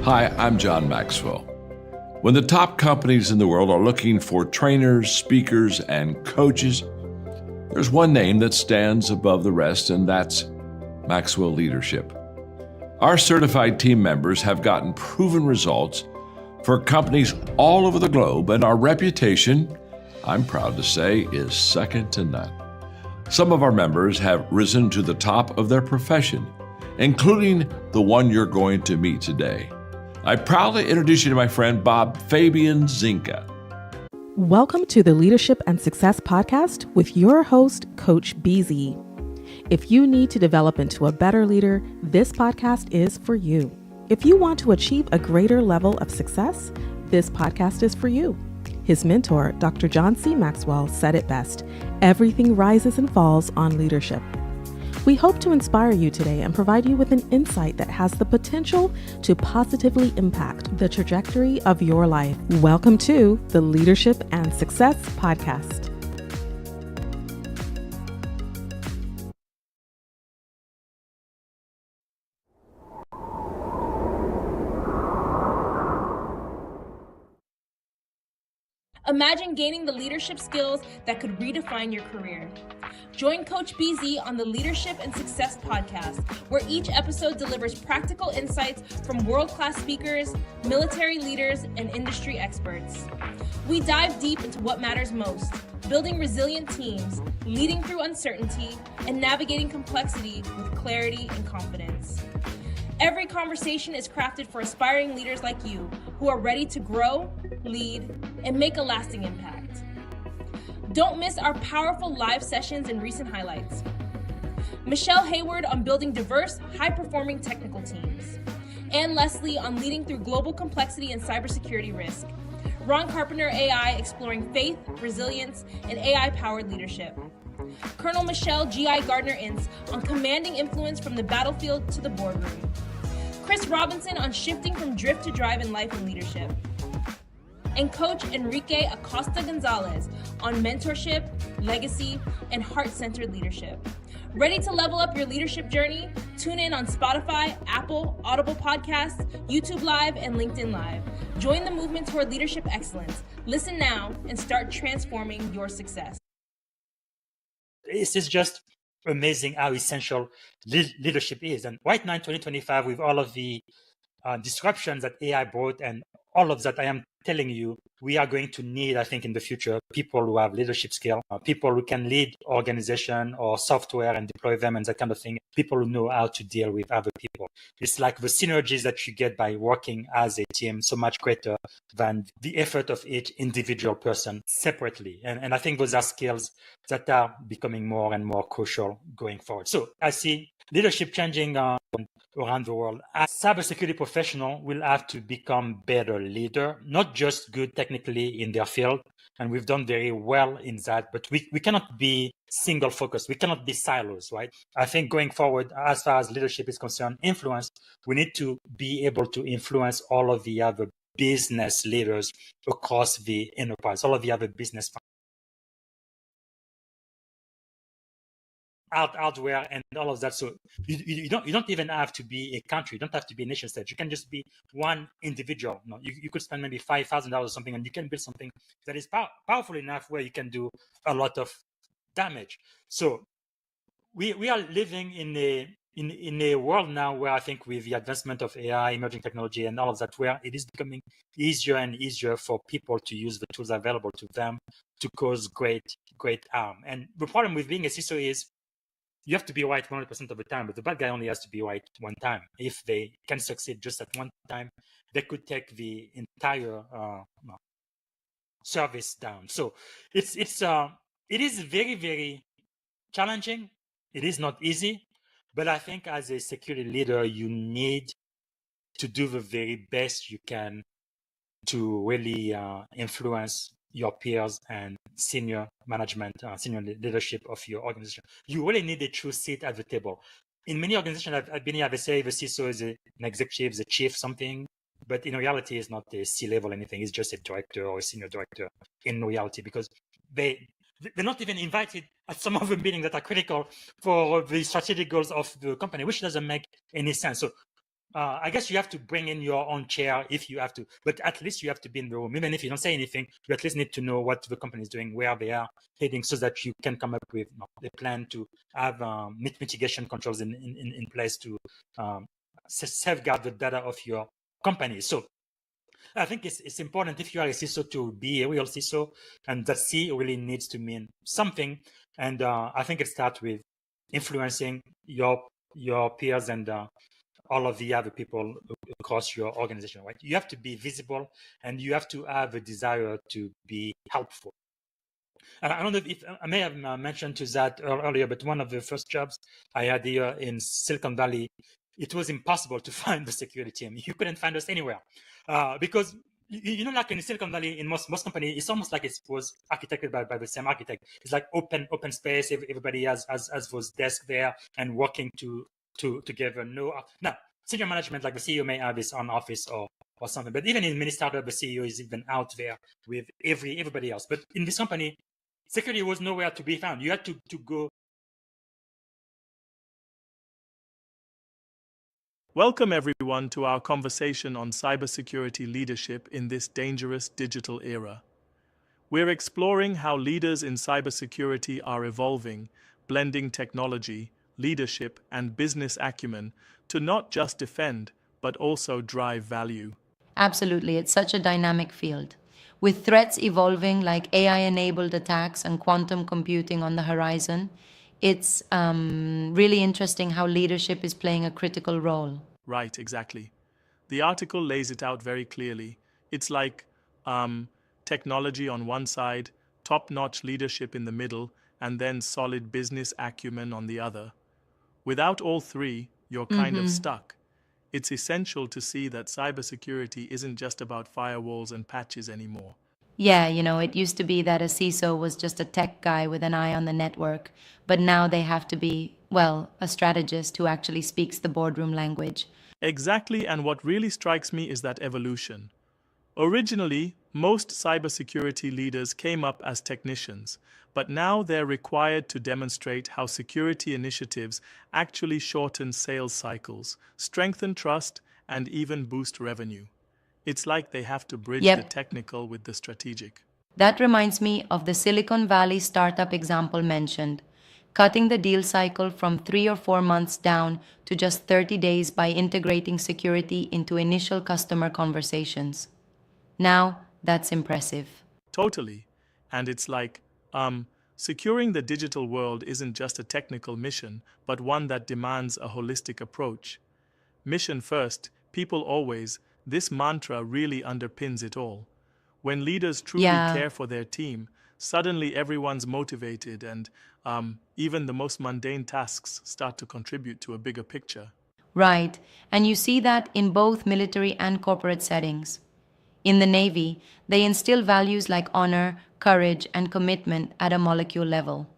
Hi, I'm John Maxwell. When the top companies in the world are looking for trainers, speakers, and coaches, there's one name that stands above the rest, and that's Maxwell Leadership. Our certified team members have gotten proven results for companies all over the globe, and our reputation, I'm proud to say, is second to none. Some of our members have risen to the top of their profession, including the one you're going to meet today. I proudly introduce you to my friend Bob Fabian Zinka. Welcome to the Leadership and Success Podcast with your host, Coach BZ. If you need to develop into a better leader, this podcast is for you. If you want to achieve a greater level of success, this podcast is for you. His mentor, Dr. John C. Maxwell, said it best: everything rises and falls on leadership. We hope to inspire you today and provide you with an insight that has the potential to positively impact the trajectory of your life. Welcome to the Leadership and Success Podcast. Imagine gaining the leadership skills that could redefine your career. Join Coach BZ on the Leadership and Success Podcast, where each episode delivers practical insights from world-class speakers, military leaders, and industry experts. We dive deep into what matters most: building resilient teams, leading through uncertainty, and navigating complexity with clarity and confidence. Every conversation is crafted for aspiring leaders like you who are ready to grow, lead, and make a lasting impact. Don't miss our powerful live sessions and recent highlights. Michelle Hayward on building diverse, high-performing technical teams. Ann Leslie on leading through global complexity and cybersecurity risk. Ron Carpenter AI exploring faith, resilience, and AI-powered leadership. Colonel Michelle G.I. Gardner-Ince on commanding influence from the battlefield to the boardroom. Chris Robinson on shifting from drift to drive in life and leadership. And Coach Enrique Acosta Gonzalez on mentorship, legacy, and heart-centered leadership. Ready to level up your leadership journey? Tune in on Spotify, Apple, Audible Podcasts, YouTube Live, and LinkedIn Live. Join the movement toward leadership excellence. Listen now and start transforming your success. It's just amazing how essential leadership is. And right now in 2025, with all of the disruptions that AI brought and all of that, I am telling you, we are going to need, I think, in the future, people who have leadership skill, people who can lead organization or software and deploy them and that kind of thing, people who know how to deal with other people. It's like the synergies that you get by working as a team so much greater than the effort of each individual person separately. And I think those are skills that are becoming more and more crucial going forward. So I see leadership changing around the world. As cybersecurity professional will have to become better leader, not just good technically in their field. And we've done very well in that, but we cannot be single focused. We cannot be silos, right? I think going forward, as far as leadership is concerned, influence, we need to be able to influence all of the other business leaders across the enterprise, all of the other business hardware and all of that. So you don't even have to be a country. You don't have to be a nation state. You can just be one individual. You could spend maybe $5,000 or something, and you can build something that is powerful enough where you can do a lot of damage. So we are living in a world now where I think with the advancement of AI, emerging technology, and all of that, where it is becoming easier and easier for people to use the tools available to them to cause great harm. And the problem with being a CISO is you have to be right 100% of the time, but the bad guy only has to be right one time. If they can succeed just at one time, they could take the entire service down. So it is very, very challenging. It is not easy, but I think as a security leader, you need to do the very best you can to really influence your peers and senior management, senior leadership of your organization. You really need a true seat at the table. In many organizations I've been here, they say the CISO is an executive, the chief something, but in reality, it's not a C-level anything. It's just a director or a senior director in reality, because they're not even invited at some of the meetings that are critical for the strategic goals of the company, which doesn't make any sense. So I guess you have to bring in your own chair if you have to, but at least you have to be in the room. Even if you don't say anything, you at least need to know what the company is doing, where they are heading, so that you can come up with a plan to have mitigation controls in place to safeguard the data of your company. So I think it's important if you are a CISO to be a real CISO, and that C really needs to mean something. And I think it starts with influencing your peers and all of the other people across your organization, right? You have to be visible and you have to have a desire to be helpful. I don't know if I may have mentioned to that earlier, but one of the first jobs I had here in Silicon Valley, it was impossible to find the security team. You couldn't find us anywhere because like in Silicon Valley, in most companies, it's almost like it was architected by the same architect. It's like open space. Everybody has those desks there and working together. Now, senior management like the CEO may have his own office or something, but even in many startups, the CEO is even out there with everybody else. But in this company, security was nowhere to be found. You had to go. Welcome, everyone, to our conversation on cybersecurity leadership in this dangerous digital era. We're exploring how leaders in cybersecurity are evolving, blending technology, leadership, and business acumen to not just defend, but also drive value. Absolutely, it's such a dynamic field. With threats evolving like AI enabled attacks and quantum computing on the horizon, it's really interesting how leadership is playing a critical role. Right, exactly. The article lays it out very clearly. It's like um, technology on one side, top-notch leadership in the middle, and then solid business acumen on the other. Without all three, you're kind of stuck. It's essential to see that cybersecurity isn't just about firewalls and patches anymore. Yeah, it used to be that a CISO was just a tech guy with an eye on the network, but now they have to be, well, a strategist who actually speaks the boardroom language. Exactly, and what really strikes me is that evolution. Originally, most cybersecurity leaders came up as technicians, but now they're required to demonstrate how security initiatives actually shorten sales cycles, strengthen trust, and even boost revenue. It's like they have to bridge the Yep, technical with the strategic. that reminds me of the Silicon Valley startup example mentioned, cutting the deal cycle from 3 or 4 months down to just 30 days by integrating security into initial customer conversations. Now, that's impressive. Totally. And it's like, securing the digital world isn't just a technical mission, but one that demands a holistic approach. Mission first, people always, this mantra really underpins it all. When leaders truly Yeah, care for their team, suddenly everyone's motivated and even the most mundane tasks start to contribute to a bigger picture. right. And you see that in both military and corporate settings. In the Navy, they instill values like honor, courage, and commitment at a molecule level.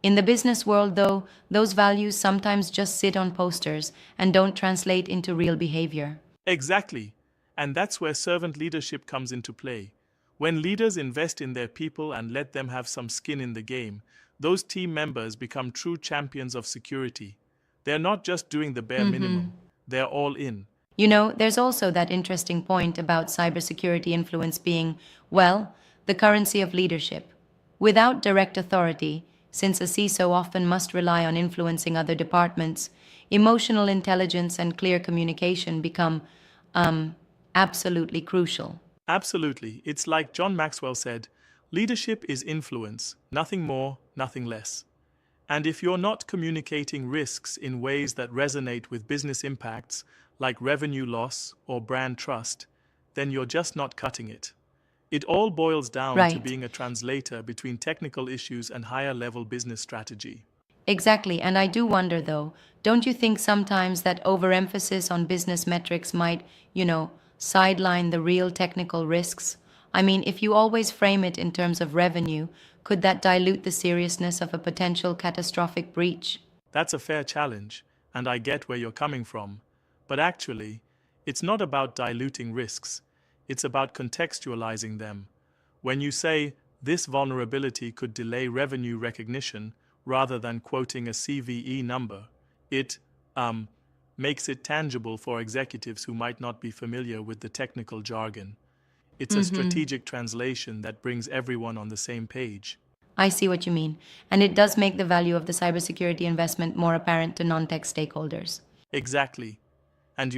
In the business world, though, those values sometimes just sit on posters and don't translate into real behavior. Exactly. And that's where servant leadership comes into play. When leaders invest in their people and let them have some skin in the game, those team members become true champions of security. They're not just doing the bare minimum, they're all in. There's also that interesting point about cybersecurity influence being, well, the currency of leadership. Without direct authority, since a CISO often must rely on influencing other departments, emotional intelligence and clear communication become um, absolutely crucial. Absolutely. It's like John Maxwell said, leadership is influence, nothing more, nothing less. And if you're not communicating risks in ways that resonate with business impacts, like revenue loss or brand trust, then you're just not cutting it. It all boils down to Right. being a translator between technical issues and higher level business strategy. Exactly, and I do wonder though, don't you think sometimes that overemphasis on business metrics might, sideline the real technical risks? I mean, if you always frame it in terms of revenue, could that dilute the seriousness of a potential catastrophic breach? That's a fair challenge, and I get where you're coming from. But actually, it's not about diluting risks, it's about contextualizing them. When you say, this vulnerability could delay revenue recognition rather than quoting a CVE number, it makes it tangible for executives who might not be familiar with the technical jargon. It's a strategic translation that brings everyone on the same page. I see what you mean, and it does make the value of the cybersecurity investment more apparent to non-tech stakeholders. Exactly. And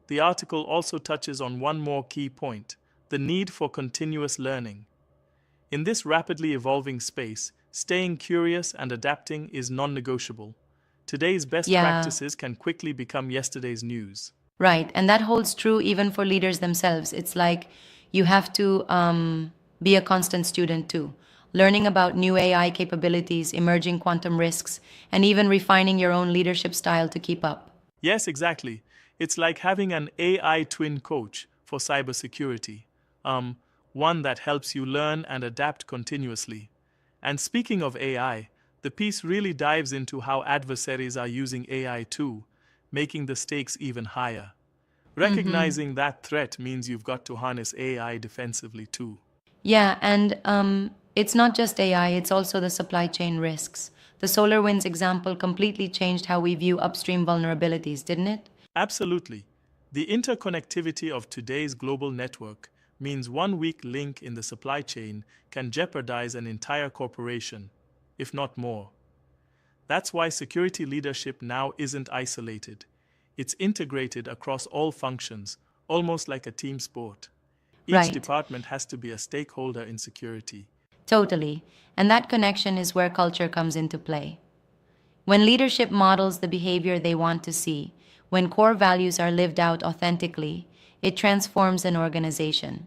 the article also touches on one more key point: the need for continuous learning. In this rapidly evolving space, staying curious and adapting is non-negotiable. Today's best Yeah, practices can quickly become yesterday's news. right. And that holds true even for leaders themselves. It's like you have to be a constant student too, learning about new AI capabilities, emerging quantum risks, and even refining your own leadership style to keep up. Yes, exactly. It's like having an AI twin coach for cybersecurity, one that helps you learn and adapt continuously. And speaking of AI, the piece really dives into how adversaries are using AI too, making the stakes even higher. Recognizing that threat means you've got to harness AI defensively too. Yeah, and it's not just AI, it's also the supply chain risks. The SolarWinds example completely changed how we view upstream vulnerabilities, didn't it? Absolutely. The interconnectivity of today's global network means one weak link in the supply chain can jeopardize an entire corporation, if not more. That's why security leadership now isn't isolated. It's integrated across all functions, almost like a team sport. Each Right, department has to be a stakeholder in security. totally. And that connection is where culture comes into play. When leadership models the behavior they want to see, when core values are lived out authentically, it transforms an organization.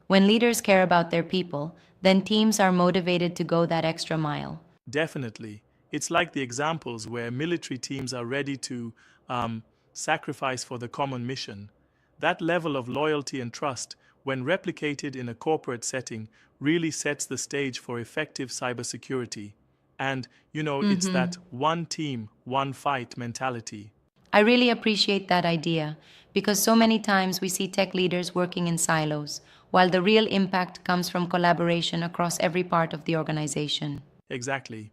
When leaders care about their people, then teams are motivated to go that extra mile. Definitely. It's like the examples where military teams are ready to sacrifice for the common mission. That level of loyalty and trust, when replicated in a corporate setting, really sets the stage for effective cybersecurity. And, it's that one team, one fight mentality. I really appreciate that idea because so many times we see tech leaders working in silos, while the real impact comes from collaboration across every part of the organization. Exactly.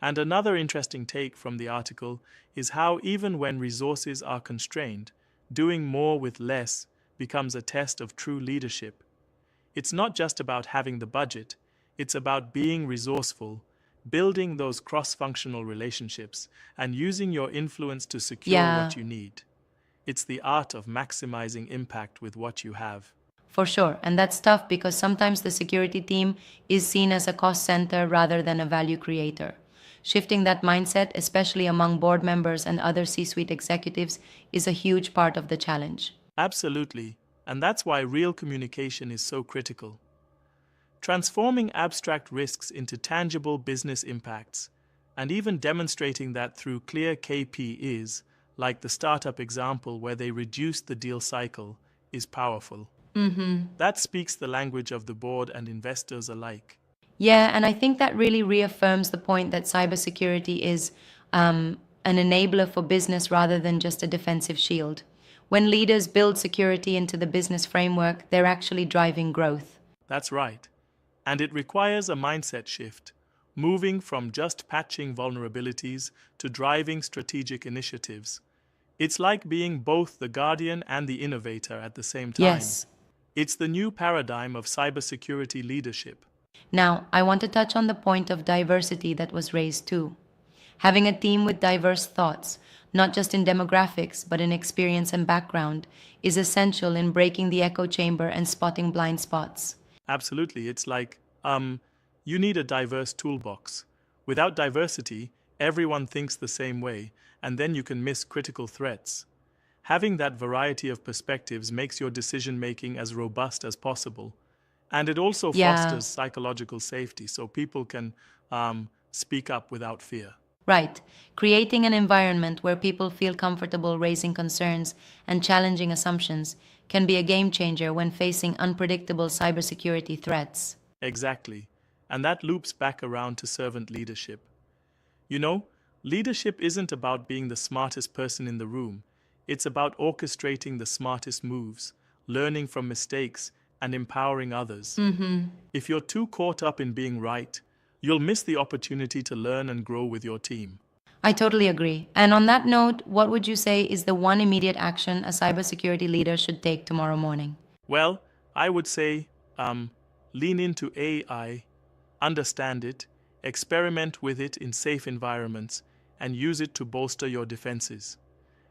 And another interesting take from the article is how, even when resources are constrained, doing more with less becomes a test of true leadership. It's not just about having the budget, it's about being resourceful, building those cross functional relationships, and using your influence to secure Yeah, what you need. It's the art of maximizing impact with what you have. for sure. And that's tough because sometimes the security team is seen as a cost center rather than a value creator. Shifting that mindset, especially among board members and other C suite executives, is a huge part of the challenge. Absolutely, and that's why real communication is so critical. Transforming abstract risks into tangible business impacts, and even demonstrating that through clear KPIs, like the startup example where they reduced the deal cycle, is powerful. That speaks the language of the board and investors alike. Yeah, and I think that really reaffirms the point that cybersecurity is an enabler for business rather than just a defensive shield. When leaders build security into the business framework, they're actually driving growth. That's right. And it requires a mindset shift, moving from just patching vulnerabilities to driving strategic initiatives. It's like being both the guardian and the innovator at the same time. Yes. It's the new paradigm of cybersecurity leadership. Now, I want to touch on the point of diversity that was raised too. Having a team with diverse thoughts, not just in demographics, but in experience and background, is essential in breaking the echo chamber and spotting blind spots. Absolutely. It's like, you need a diverse toolbox. Without diversity, everyone thinks the same way, and then you can miss critical threats. Having that variety of perspectives makes your decision making as robust as possible. And it also Yeah, fosters psychological safety so people can speak up without fear. right. Creating an environment where people feel comfortable raising concerns and challenging assumptions can be a game changer when facing unpredictable cybersecurity threats. Exactly. And that loops back around to servant leadership. You know, leadership isn't about being the smartest person in the room. It's about orchestrating the smartest moves, learning from mistakes, and empowering others. If you're too caught up in being right, you'll miss the opportunity to learn and grow with your team. I totally agree. And on that note, what would you say is the one immediate action a cybersecurity leader should take tomorrow morning? Well, I would say lean into AI, understand it, experiment with it in safe environments, and use it to bolster your defenses.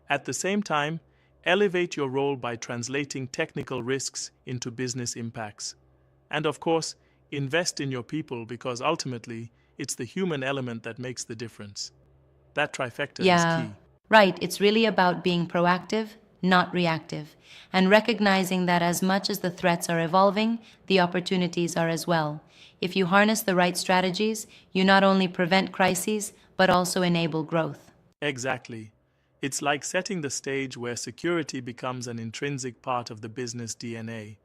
At the same time, elevate your role by translating technical risks into business impacts. And of course, invest in your people because ultimately, it's the human element that makes the difference. That trifecta is Yeah, key. right. It's really about being proactive, not reactive, and recognizing that as much as the threats are evolving, the opportunities are as well. If you harness the right strategies, you not only prevent crises, but also enable growth. Exactly. It's like setting the stage where security becomes an intrinsic part of the business DNA.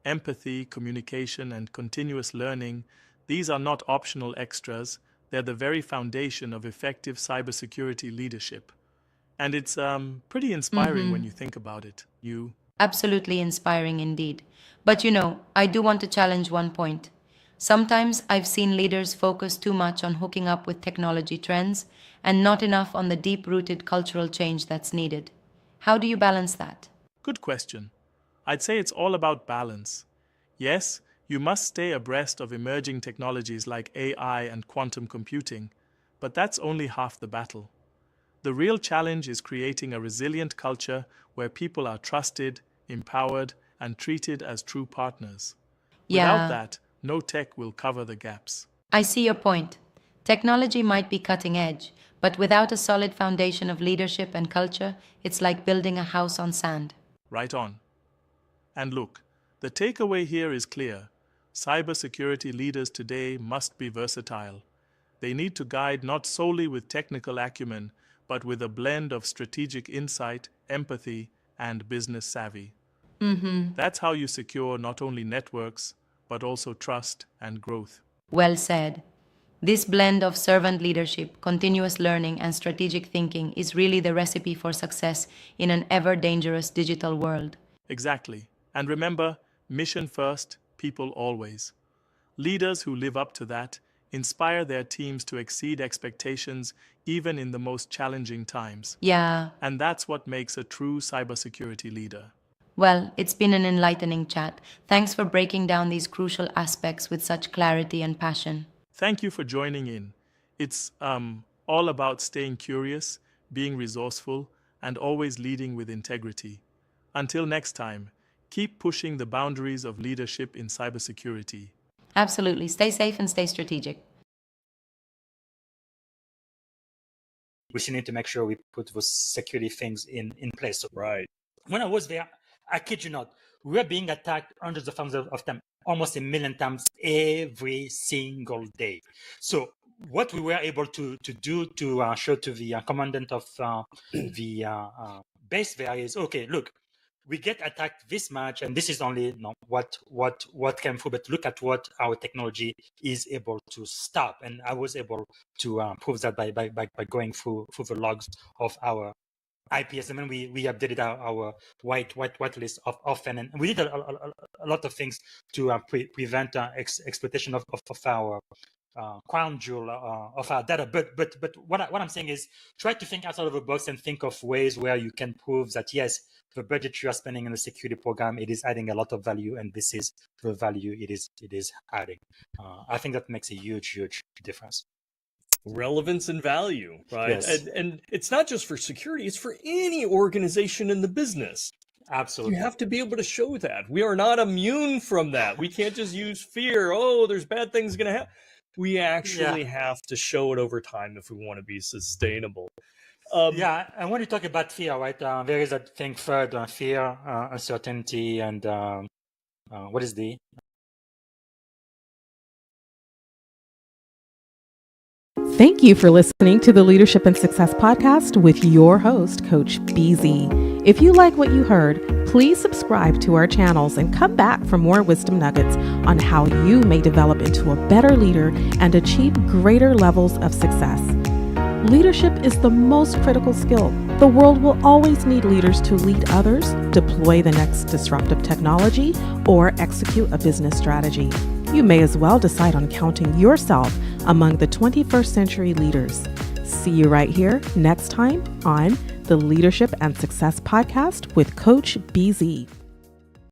Empathy, communication, and continuous learning, these are not optional extras, they're the very foundation of effective cybersecurity leadership. And it's pretty inspiring when you think about it. Absolutely inspiring indeed. But I do want to challenge one point. Sometimes I've seen leaders focus too much on hooking up with technology trends and not enough on the deep rooted cultural change that's needed. How do you balance that? Good question. I'd say it's all about balance. Yes, you must stay abreast of emerging technologies like AI and quantum computing, but that's only half the battle. The real challenge is creating a resilient culture where people are trusted, empowered, and treated as true partners. Without Yeah, that, no tech will cover the gaps. I see your point. Technology might be cutting edge, but without a solid foundation of leadership and culture, it's like building a house on sand. Right on. And look, the takeaway here is clear. Cybersecurity leaders today must be versatile. They need to guide not solely with technical acumen, but with a blend of strategic insight, empathy, and business savvy. That's how you secure not only networks, but also trust and growth. Well said. This blend of servant leadership, continuous learning, and strategic thinking is really the recipe for success in an ever dangerous digital world. Exactly. And remember, mission first, people always. Leaders who live up to that inspire their teams to exceed expectations even in the most challenging times. Yeah, And that's what makes a true cybersecurity leader. well, it's been an enlightening chat. Thanks for breaking down these crucial aspects with such clarity and passion. Thank you for joining in. It's all about staying curious, being resourceful, and always leading with integrity. Until next time, keep pushing the boundaries of leadership in cybersecurity. Absolutely. Stay safe and stay strategic. We still need to make sure we put those security things in place. So Right. when I was there, I kid you not, we were being attacked hundreds of thousands of times, almost 1,000,000 times every single day. So what we were able to do to show to the commandant of the base there is, okay, look, we get attacked this much, and this is only what came through. But look at what our technology is able to stop, and I was able to prove that by going through the logs of our IPS, and then we updated our white list of often, and we did a lot of things to prevent exploitation of our crown jewel of our data. But what I'm saying is, try to think outside of the box and think of ways where you can prove that yes, the budget you are spending in the security program, it is adding a lot of value, and this is the value it is adding. I think that makes a huge difference. Relevance and value, right? Yes. And it's not just for security, it's for any organization in the business. Absolutely. You have to be able to show that. We are not immune from that. We can't just use fear. Oh, there's bad things going to happen. We actually have to show it over time if we want to be sustainable. Yeah, and when you talk about fear, right, there is that thing third, fear, uncertainty, and what is the? Thank you for listening to the Leadership and Success Podcast with your host, Coach BZ. If you like what you heard, please subscribe to our channels and come back for more wisdom nuggets on how you may develop into a better leader and achieve greater levels of success. Leadership is the most critical skill. The world will always need leaders to lead others, deploy the next disruptive technology, or execute a business strategy. You may as well decide on counting yourself among the 21st century leaders. see you right here next time on the Leadership and Success Podcast with Coach BZ.